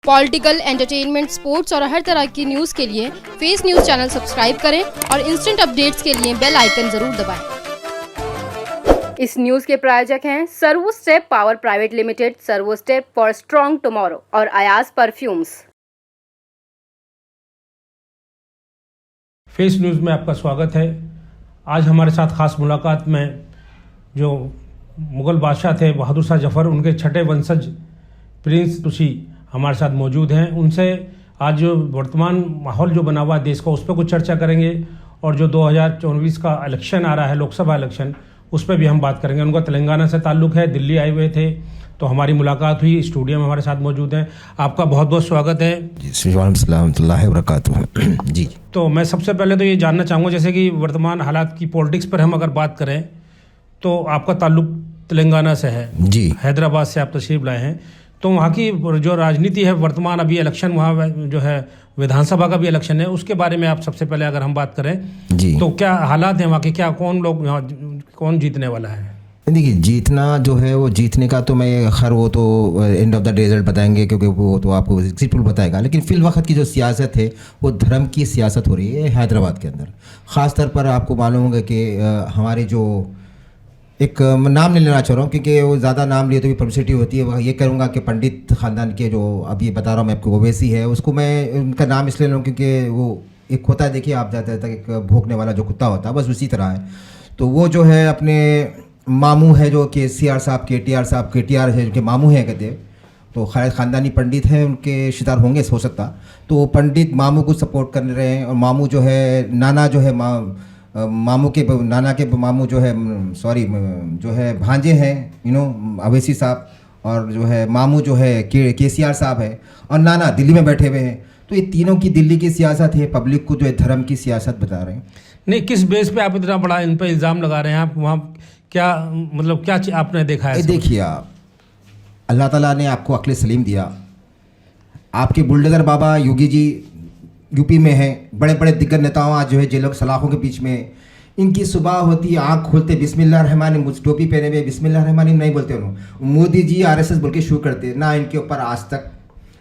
Political, entertainment, sports और हर तरह की न्यूज़ के लिए फेस न्यूज़ चैनल सब्सक्राइब करें और इंस्टेंट अपडेट्स के लिए बेल आइकन जरूर दबाएं। इस न्यूज़ के प्रायोजक हैं servo step power private limited, servo step for strong tomorrow और अयाज परफ्यूम्स। फेस न्यूज़ में आपका स्वागत है। आज हमारे साथ खास मुलाकात में जो मुग़ल बादशाह थे बहादुर शाह जफ़र, उनके छठे वंशज प्रिंस तुसी हमारे साथ मौजूद हैं। उनसे आज जो वर्तमान माहौल जो बना हुआ है देश का, उस पर कुछ चर्चा करेंगे और जो 2024 का इलेक्शन आ रहा है, लोकसभा इलेक्शन, उस पर भी हम बात करेंगे। उनका तेलंगाना से ताल्लुक़ है, दिल्ली आए हुए थे तो हमारी मुलाकात हुई। स्टूडियो में हमारे साथ मौजूद हैं। आपका बहुत बहुत स्वागत है जी। तो मैं सबसे पहले तो ये जानना चाहूँगा, जैसे कि वर्तमान हालात की पॉलिटिक्स पर हम अगर बात करें तो आपका ताल्लुक़ तेलंगाना से है जी। हैदराबाद से आप तशरीफ़ लाए हैं, तो वहाँ की जो राजनीति है वर्तमान, अभी इलेक्शन वहाँ जो है विधानसभा का भी इलेक्शन है, उसके बारे में आप सबसे पहले अगर हम बात करें जी, तो क्या हालात हैं वहाँ के, क्या कौन लोग यहाँ, कौन जीतने वाला है? देखिए, जीतना जो है वो जीतने का तो मैं खैर वो तो end of the day result बताएंगे, क्योंकि वो तो आपको एग्जिट पोल बताएगा। लेकिन फिल वक्त की जो सियासत है वो धर्म की सियासत हो रही है हैदराबाद के अंदर। ख़ास तौर पर आपको मालूम होगा कि हमारे जो एक नाम नहीं लेना चाह रहा हूँ क्योंकि वो ज़्यादा नाम लिए तो भी पब्लिसिटी होती है। ये करूँगा कि पंडित ख़ानदान के जो अभी बता रहा हूँ मैं आपको ओवैसी है, उसको मैं उनका नाम इसलिए लूँ क्योंकि वो एक होता है, देखिए आप जाते तक एक भोंकने वाला जो कुत्ता होता है, बस उसी तरह है। तो वो जो है अपने मामू है जो कि CR साहब, KTR है, जो कि मामू हैं कहते, तो खैर ख़ानदानी पंडित हैं, उनके शिकार होंगे हो सकता। तो पंडित मामू को सपोर्ट कर रहे हैं और मामू जो है नाना जो है मामू के नाना के मामू जो है जो है भांजे हैं अवैसी साहब, और जो है मामू जो है KCR साहब है, और नाना दिल्ली में बैठे हुए हैं। तो ये तीनों की दिल्ली की सियासत है, पब्लिक को जो है धर्म की सियासत बता रहे हैं। नहीं, किस बेस पे आप इतना बड़ा इन पर इल्ज़ाम लगा रहे हैं? आप वहाँ क्या मतलब क्या आपने देखा है? देखिए, अल्लाह ताला ने आपको अक्ल सलीम दिया। आपके बुलडोज़र बाबा योगी जी यूपी में हैं, बड़े बड़े दिग्गज नेताओं आज जो है जेलों सलाखों के बीच में। इनकी सुबह होती है, आँख खोलते बिस्मिल्लाहिर्रहमानिर्रहीम, टोपी पहने हुए बिस्मिल्लाहिर्रहमानिर्रहीम नहीं बोलते उन्होंने, मोदी जी RSS बोल के शुरू करते। ना इनके ऊपर आज तक,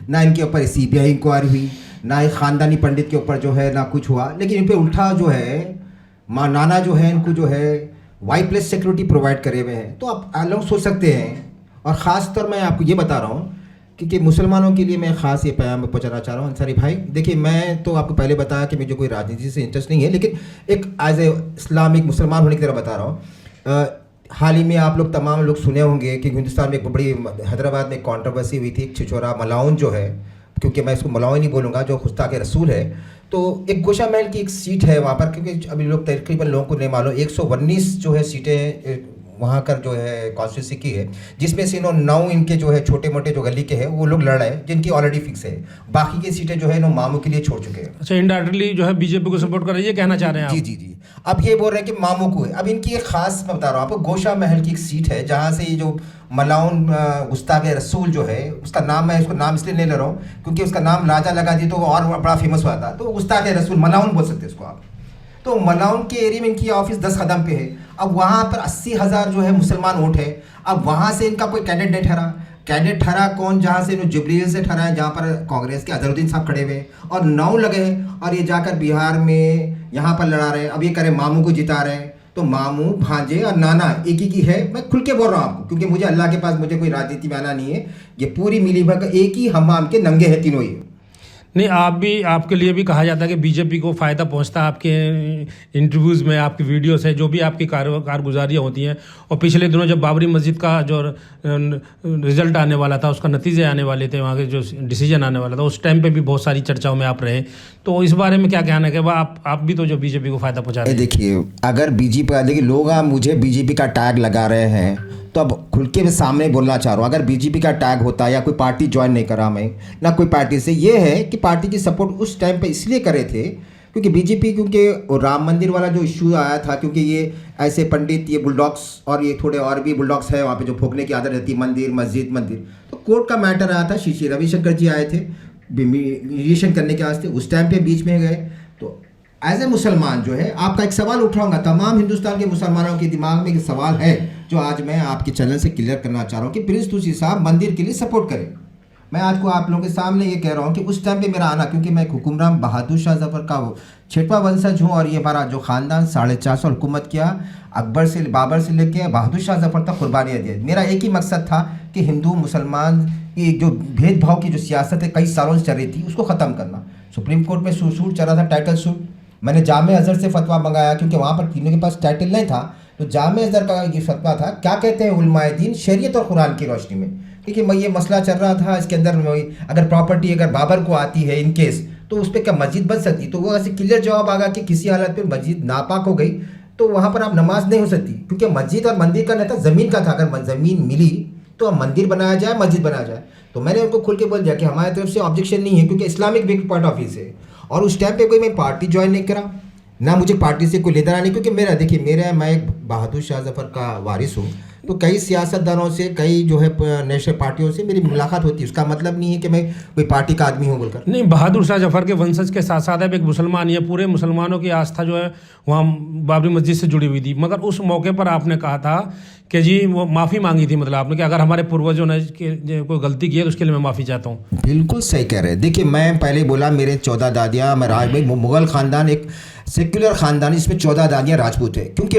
ना इनके ऊपर CBI इंक्वायरी हुई, ना ही ख़ानदानी पंडित के ऊपर जो है ना कुछ हुआ। लेकिन इन पर उल्टा जो है नाना जो है इनको जो है Y+ सिक्योरिटी प्रोवाइड करे हुए हैं। तो आप लोग सोच सकते हैं। और ख़ास तौर मैं आपको ये बता रहा हूँ क्योंकि मुसलमानों के लिए मैं ख़ास ये पैगाम पहुँचाना चाह रहा हूँ। अंसारी भाई, देखिए, मैं तो आपको पहले बताया कि मुझे कोई राजनीति से इंटरेस्ट नहीं है, लेकिन एक एज ए इस्लामिक मुसलमान होने की तरह बता रहा हूँ। हाल ही में आप लोग तमाम लोग सुने होंगे कि हिंदुस्तान में एक बड़ी हैदराबाद में कंट्रोवर्सी हुई थी। एक छिछोरा मलाउन जो है, क्योंकि मैं इसको मलाउन नहीं बोलूँगा, जो गुस्ताखे रसूल है, तो एक गोशा महल की एक सीट है वहाँ पर, क्योंकि अभी लोग तकरीबन लोगों को नहीं मालूम, 119 जो है सीटें वहाँ कर जो है कॉन्स्टिट्यूंसी की है, जिसमें से 9 इनके जो है छोटे मोटे जो गली के हैं वो लोग लड़ रहे हैं, जिनकी ऑलरेडी फिक्स है। बाकी की सीटें जो है मामू के लिए छोड़ चुके हैं। अच्छा, इनडायरेक्टली जो है बीजेपी को सपोर्ट कर रही है, कहना चाह रहे हैं आप? जी। अब ये बोल रहे हैं कि मामू को है। अब इनकी एक खास, मैं बता रहा हूँ आपको, गोशा महल की एक सीट है जहाँ से ये जो मलाउन गुस्ताखे रसूल जो है, उसका नाम, मैं इसको नाम इसलिए नहीं ले रहा हूँ क्योंकि उसका नाम राजा लगा दी तो वो और बड़ा फेमस हुआ था। तो गुस्ताखे रसूल मलाउन बोल सकते हैं इसको आप। तो मलाउन के एरिया में इनकी ऑफिस 10 कदम पे है। अब वहाँ पर 80,000 जो है मुसलमान वोट है। अब वहाँ से इनका कोई कैंडिडेट नहीं ठहरा। कैंडिडेट ठहरा कौन? जहाँ से जुबली से ठहरा है, जहाँ पर कांग्रेस के अजहरुद्दीन साहब खड़े हुए, और 9 लगे हैं, और ये जाकर बिहार में यहाँ पर लड़ा रहे हैं। अब ये करें मामू को जिता रहे हैं। तो मामू, भांजे और नाना एक ही की है। मैं खुल के बोल रहा हूँ आपको, क्योंकि मुझे अल्लाह के पास मुझे कोई राजनीति में आना नहीं है। ये पूरी मिली भगत एक ही हमाम के नंगे हैं तीनों ही। नहीं, आपके लिए भी कहा जाता है कि बीजेपी को फ़ायदा पहुंचता है आपके इंटरव्यूज़ में, आपकी वीडियो से, जो भी आपकी कारगुजारियाँ होती हैं। और पिछले दिनों जब बाबरी मस्जिद का जो रिज़ल्ट आने वाला था, उसका नतीजे आने वाले थे, वहाँ के जो डिसीजन आने वाला था, उस टाइम पे भी बहुत सारी चर्चाओं में आप रहे। तो इस बारे में क्या कहना है कि आप भी तो जो बीजेपी को फ़ायदा पहुँचा रहे हैं? देखिए, अगर बीजेपी, देखिए लोग मुझे बीजेपी का टैग लगा रहे हैं, तो अब खुल के मैं सामने बोलना चाह रहा हूँ, अगर बीजेपी का टैग होता या कोई पार्टी ज्वाइन नहीं करा मैं, ना कोई पार्टी से, ये है कि पार्टी की सपोर्ट उस टाइम पे इसलिए करे थे क्योंकि बीजेपी, क्योंकि राम मंदिर वाला जो इशू आया था, क्योंकि ये ऐसे पंडित, ये बुलडॉग्स और ये थोड़े और भी बुलडॉग्स है वहाँ पे जो भोंकने की आदत रहती है, मंदिर, तो कोर्ट का मैटर आया था। श्री रविशंकर जी आए थे मीडिएशन करने के वास्ते, उस टाइम पे बीच में गए। तो एज ए मुसलमान जो है आपका एक सवाल उठाऊंगा, तमाम हिंदुस्तान के मुसलमानों के दिमाग में एक सवाल है जो आज मैं आपके चैनल से क्लियर करना चाह रहा हूँ कि प्रिंस तुसी साहब मंदिर के लिए सपोर्ट करें। मैं आज को आप लोगों के सामने ये कह रहा हूँ कि उस टाइम पे मेरा आना, क्योंकि मैं हुक्मरान बहादुर शाह जफ़र का छठवां वंशज हूँ और ये हमारा जो ख़ानदान 450 साल हुकूमत किया, अकबर से बाबर से लेके बहादुर शाह जफ़र तक कुर्बानियाँ दी। मेरा एक ही मकसद था कि हिंदू मुसलमान की जो भेदभाव की जो सियासत है कई सालों से चल रही थी उसको ख़त्म करना। सुप्रीम कोर्ट में सूट चल रहा था, टाइटल सूट। मैंने जामे अज़हर से फतवा मंगाया क्योंकि वहाँ पर तीनों के पास टाइटल नहीं था, तो जामे अज़हर का ये फतवा था, क्या कहते हैं उलमाए दीन शरीयत और कुरान की रोशनी में। देखिए मैं ये मसला चल रहा था, इसके अंदर अगर प्रॉपर्टी अगर बाबर को आती है इन केस, तो उस पर क्या मस्जिद बन सकती, तो वो ऐसे क्लियर जवाब आ गया कि किसी हालत में मस्जिद नापाक हो गई तो वहाँ पर आप नमाज नहीं हो सकती, क्योंकि मस्जिद और मंदिर का नहीं था, ज़मीन का था। अगर ज़मीन मिली तो अब मंदिर बनाया जाए, मस्जिद बनाया जाए। तो मैंने उनको खुल के बोल दिया कि हमारी तरफ से ऑब्जेक्शन नहीं है, क्योंकि Islamic big point of view से। और उस टाइम पे कोई मैं पार्टी ज्वाइन नहीं करा, ना मुझे पार्टी से कोई लेना नहीं, क्योंकि मैं एक बहादुर शाह जफ़र का वारिस हूँ। तो कई सियासतदानों से, कई जो है नेशनल पार्टियों से मेरी मुलाकात होती है, उसका मतलब नहीं है कि मैं कोई पार्टी का आदमी हूँ बोलकर। नहीं, बहादुर शाह जफर के वंशज के साथ साथ अब एक मुसलमान, ये पूरे मुसलमानों की आस्था जो है वहाँ बाबरी मस्जिद से जुड़ी हुई थी, मगर उस मौके पर आपने कहा था कि जी वो माफ़ी मांगी थी, मतलब आपने कि अगर हमारे पूर्वजों ने कोई गलती की है तो उसके लिए मैं माफ़ी चाहता हूँ। बिल्कुल सही कह रहे हैं। देखिए मैं पहले बोला मेरे 14 दादियाँ, मैं मुग़ल ख़ानदान एक सेक्युलर ख़ानदान, इसमें 14 दादियाँ राजपूत है, क्योंकि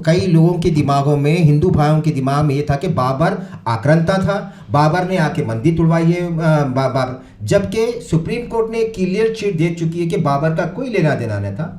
कई लोगों के दिमागों में, हिंदू भाइयों के दिमाग में ये था कि बाबर आक्रांता था, बाबर ने आके मंदिर तोड़वाई है बाबर, जबकि सुप्रीम कोर्ट ने क्लियर चिट दे चुकी है कि बाबर का कोई लेना देना नहीं था।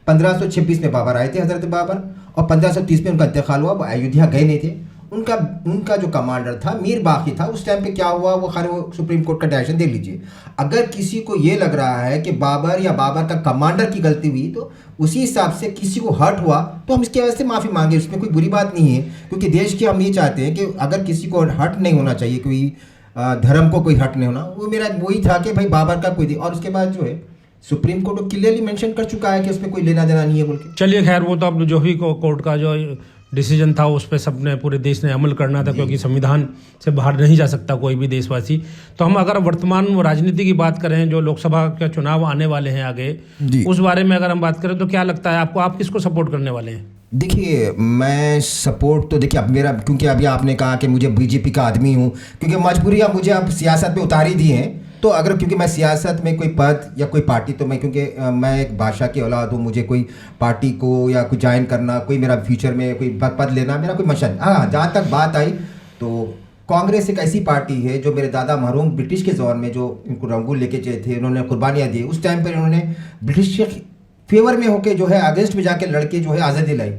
1526 में बाबर आए थे हज़रत बाबर, और 1530 में उनका इंतकाल हुआ, वो अयोध्या गए नहीं थे। उनका जो कमांडर था मीर बाकी था। उस टाइम पे क्या हुआ वो सुप्रीम कोर्ट का डायरेक्शन देख लीजिए। अगर किसी को ये लग रहा है कि बाबर या बाबर का कमांडर की गलती हुई, तो उसी हिसाब से किसी को हर्ट हुआ तो हम इसकी वजह से माफ़ी मांगे, उसमें कोई बुरी बात नहीं है, क्योंकि देश के हम ये चाहते हैं कि अगर किसी को हर्ट नहीं होना चाहिए, कोई धर्म को कोई हर्ट नहीं होना। वो मेरा वही था कि भाई बाबर का कोई, और उसके बाद जो है सुप्रीम कोर्ट क्लियरली मेंशन कर चुका है कि उसमें कोई लेना देना नहीं है बोल के। चलिए खैर, वो तो अब जो भी कोर्ट का जो डिसीजन था उस पर सबने, पूरे देश ने अमल करना था, क्योंकि संविधान से बाहर नहीं जा सकता कोई भी देशवासी। तो हम अगर वर्तमान राजनीति की बात करें, जो लोकसभा के चुनाव आने वाले हैं आगे, उस बारे में अगर हम बात करें तो क्या लगता है आपको, आप किसको सपोर्ट करने वाले हैं? देखिए मैं सपोर्ट तो देखिए अब मेरा, क्योंकि अभी आपने कहा कि मुझे बीजेपी का आदमी हूँ, क्योंकि मजबूरी अब मुझे अब सियासत में उतारी दी है, तो अगर क्योंकि मैं सियासत में कोई पद या कोई पार्टी, तो मैं क्योंकि मैं एक बादशाह की औलाद हूँ, मुझे कोई पार्टी को या कोई ज्वाइन करना, कोई मेरा फ्यूचर में कोई पद लेना मेरा कोई मशा नहीं। हाँ, जहाँ तक बात आई तो कांग्रेस एक ऐसी पार्टी है जो मेरे दादा मरहूम ब्रिटिश के दौर में जो इनको रंगून लेके गए थे, उन्होंने कुर्बानियाँ दी, उस टाइम पर इन्होंने ब्रिटिश के फेवर में होकर जो है अगेंस्ट में जाके लड़के जो है आज़ादी लाई,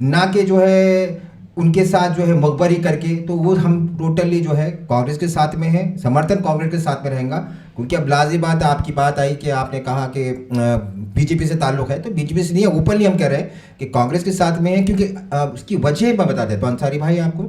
ना कि जो है उनके साथ जो है मकबरी करके। तो वो हम टोटली जो है कांग्रेस के साथ में है, समर्थन कांग्रेस के साथ में रहेगा। क्योंकि अब लाजी बात आपकी बात आई कि आपने कहा कि बीजेपी से ताल्लुक़ है, तो बीजेपी से नहीं है, ओपनली हम कह रहे हैं कि कांग्रेस के साथ में है। क्योंकि उसकी वजह मैं बता देता हूँ अंसारी भाई आपको,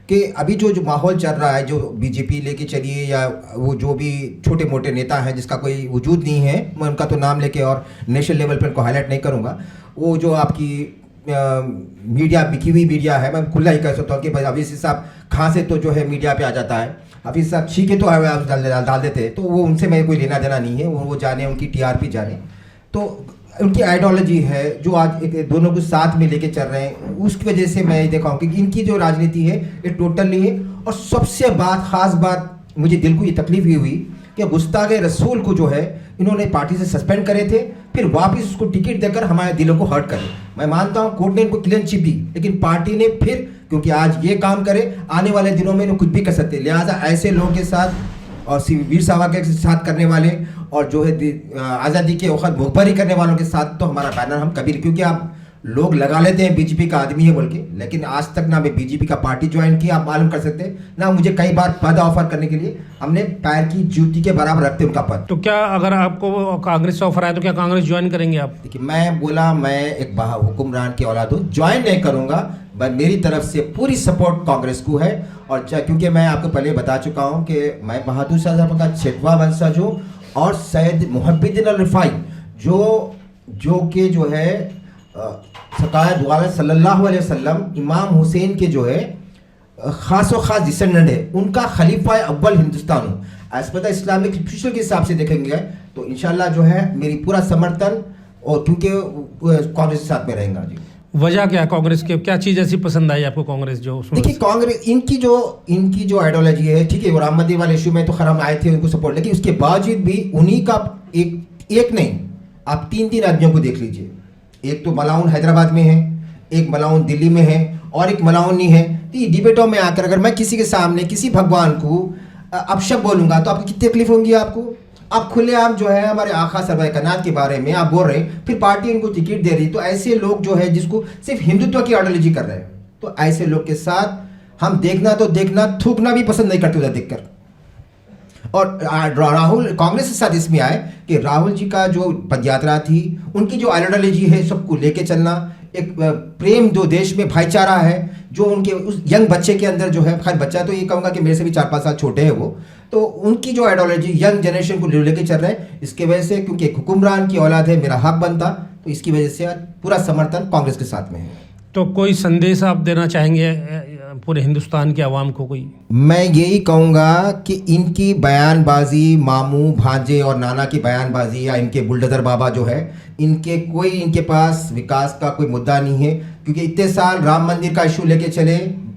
कि अभी जो माहौल चल रहा है, जो बीजेपी लेके चलिए या वो जो भी छोटे मोटे नेता हैं जिसका कोई वजूद नहीं है, मैं उनका तो नाम लेके और नेशनल लेवल पर उनको हाईलाइट नहीं करूँगा, वो जो आपकी मीडिया, बिकी हुई मीडिया है, मैं खुला ही कह सकता हूँ कि भाई हफीज़ साहब खां से तो जो है मीडिया पे आ जाता है, हफीज़ साहब छी के तो डाल देते हैं, तो वो उनसे मैं कोई लेना देना नहीं है, वो जाने उनकी टीआरपी जाने, तो उनकी आइडियोलॉजी है जो आज एक दोनों को साथ में लेके चल रहे हैं, उसकी वजह से मैं देखा हूँ कि इनकी जो राजनीति है ये टोटली है। और सबसे ख़ास बात मुझे दिल को ये तकलीफ हुई कि गुस्ताखे रसूल को जो है इन्होंने पार्टी से सस्पेंड करे थे, फिर वापस उसको टिकट देकर हमारे दिलों को हर्ट करे। मैं मानता हूँ कोर्ट ने इनको क्लीन चिट दी, लेकिन पार्टी ने फिर, क्योंकि आज ये काम करे आने वाले दिनों में इन्हें कुछ भी कर सकते, लिहाजा ऐसे लोगों के साथ और वीर साहब के साथ करने वाले और जो है आज़ादी के वक्त मुखबरी करने वालों के साथ तो हमारा बैनर हम कभी, क्योंकि आप लोग लगा लेते हैं बीजेपी का आदमी है बोल के, लेकिन आज तक ना मैं बीजेपी का पार्टी ज्वाइन किया, आप मालूम कर सकते हैं ना, मुझे कई बार पद ऑफर करने के लिए हमने पैर की जूती के बराबर रखते उनका पद। तो क्या अगर आपको कांग्रेस से ऑफर आए तो क्या कांग्रेस ज्वाइन करेंगे आप? देखिए मैं बोला मैं एक हुक्मरान की औलाद हूँ, ज्वाइन नहीं करूँगा, बस मेरी तरफ से पूरी सपोर्ट कांग्रेस को है। और क्योंकि मैं आपको पहले बता चुका हूँ कि मैं बहादुर शाह जफर का 6वां वंशज हूँ, और सैयद मुहब्बुद्दीन अल-रिफाई जो कि जो है सरकार सल्लल्लाहु अलैहि वसल्लम इमाम हुसैन के जो है ख़ास डिसेंडेंट है, उनका खलीफा अव्वल हिंदुस्तान हूँ। As per the Islamic spiritual के हिसाब से देखेंगे तो इंशाल्लाह जो है मेरी पूरा समर्थन, और क्योंकि कांग्रेस के साथ में रहेगा जी। वजह क्या है कांग्रेस के, क्या चीज़ ऐसी पसंद आई आपको कांग्रेस जो उसमें? देखिए कांग्रेस इनकी जो आइडियोलॉजी है, ठीक है, वो राम मंदिर वाले इशू में तो खैर हम आए थे उनको सपोर्ट, लेकिन उसके बावजूद भी उन्हीं का एक नहीं, आप तीन आदमियों को देख लीजिए। एक तो मलाउन हैदराबाद में है, एक मलाउन दिल्ली में है और एक मलाउन नहीं है। तो ये डिबेटों में आकर अगर मैं किसी के सामने किसी भगवान को अपशब्द बोलूंगा तो आपको कितनी तकलीफ होंगी आपको? आप खुले आप जो है हमारे आका सरवाए कायनात के बारे में आप बोल रहे हैं, फिर पार्टी इनको टिकट दे रही, तो ऐसे लोग जो है जिसको सिर्फ हिंदुत्व की आइडियोलॉजी कर रहे हैं, तो ऐसे लोग के साथ हम देखना थूकना भी पसंद नहीं करते उधर देखकर। और राहुल कांग्रेस के साथ इसमें आए कि राहुल जी का जो पदयात्रा थी, उनकी जो आइडियोलॉजी है सबको लेके चलना, एक प्रेम जो देश में भाईचारा है जो उनके उस यंग बच्चे के अंदर जो है, खैर बच्चा तो ये कहूँगा कि मेरे से भी 4-5 साल छोटे हैं वो, तो उनकी जो आइडियोलॉजी यंग जनरेशन को लेके चल रहे हैं, इसके वजह से क्योंकि एक हुक्मरान की औलाद है, मेरा हक बनता, तो इसकी वजह से पूरा समर्थन कांग्रेस के साथ में है। तो कोई संदेश आप देना चाहेंगे पूरे हिंदुस्तान के आवाम को कोई? मैं यही कहूँगा कि इनकी बयानबाजी, मामू भांजे और नाना की बयानबाजी या इनके बुलडोजर बाबा जो है, इनके पास विकास का कोई मुद्दा नहीं है, क्योंकि इतने साल राम मंदिर का इशू लेके चले,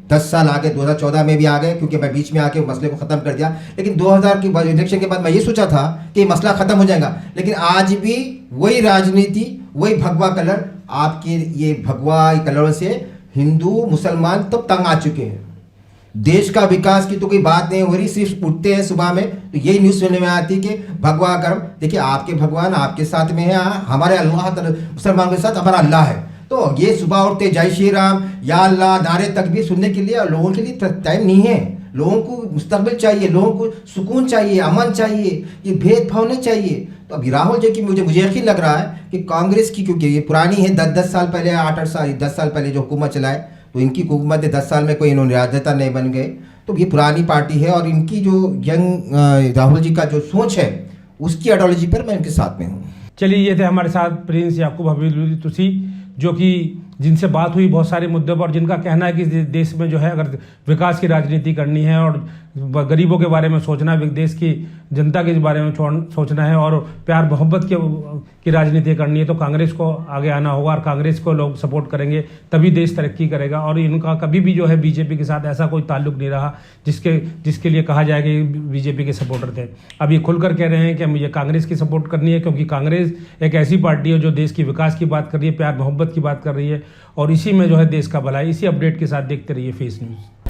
10 साल आगे 2014 में भी आ गए, क्योंकि मैं बीच में आके मसले को ख़त्म कर दिया, लेकिन 2000 के इलेक्शन के बाद मैं ये सोचा था कि मसला ख़त्म हो जाएगा, लेकिन आज भी वही राजनीति, वही भगवा कलर, आपके ये भगवा कलरों से हिंदू मुसलमान तब तंग आ चुके हैं। देश का विकास की तो कोई बात नहीं हो रही, सिर्फ उठते हैं सुबह में तो यही न्यूज़ सुनने में आती कि भगवा कर्म। देखिए आपके भगवान आपके साथ में है, हमारे अल्लाह मुसलमान के साथ हमारा अल्लाह है, तो ये सुबह उठते जय श्री राम या अल्लाह नारे तकबीर सुनने के लिए लोगों के लिए टाइम नहीं है। लोगों को मुस्तकबिल चाहिए, लोगों को सुकून चाहिए, अमन चाहिए, ये भेदभाव नहीं चाहिए। तो अभी राहुल जी की मुझे यकीन लग रहा है कि कांग्रेस की, क्योंकि ये पुरानी है, 10 साल पहले 8 साल 10 साल पहले जो हुकूमत चलाए, तो इनकी हुकूमत 10 साल में कोई इन्होंने राजनेता नहीं बन गए, तो ये पुरानी पार्टी है और इनकी जो यंग राहुल जी का जो सोच है उसकी आइडियोलॉजी पर मैं इनके साथ में हूँ। चलिए, ये थे हमारे साथ प्रिंस याकूब हबीबुल्लाह तुसी, जो कि जिनसे बात हुई बहुत सारे मुद्दों पर, और जिनका कहना है कि देश में जो है अगर विकास की राजनीति करनी है और गरीबों के बारे में सोचना है, देश की जनता के बारे में सोचना है और प्यार मोहब्बत की राजनीति करनी है, तो कांग्रेस को आगे आना होगा और कांग्रेस को लोग सपोर्ट करेंगे तभी देश तरक्की करेगा। और इनका कभी भी जो है बीजेपी के साथ ऐसा कोई ताल्लुक नहीं रहा जिसके लिए कहा जाए कि बीजेपी के सपोर्टर थे। अब ये खुलकर कह रहे हैं कि मुझे कांग्रेस की सपोर्ट करनी है, क्योंकि कांग्रेस एक ऐसी पार्टी है जो देश की विकास की बात कर रही है, प्यार मोहब्बत की बात कर रही है, और इसी में जो है देश का भला है। इसी अपडेट के साथ देखते रहिए फेस न्यूज़।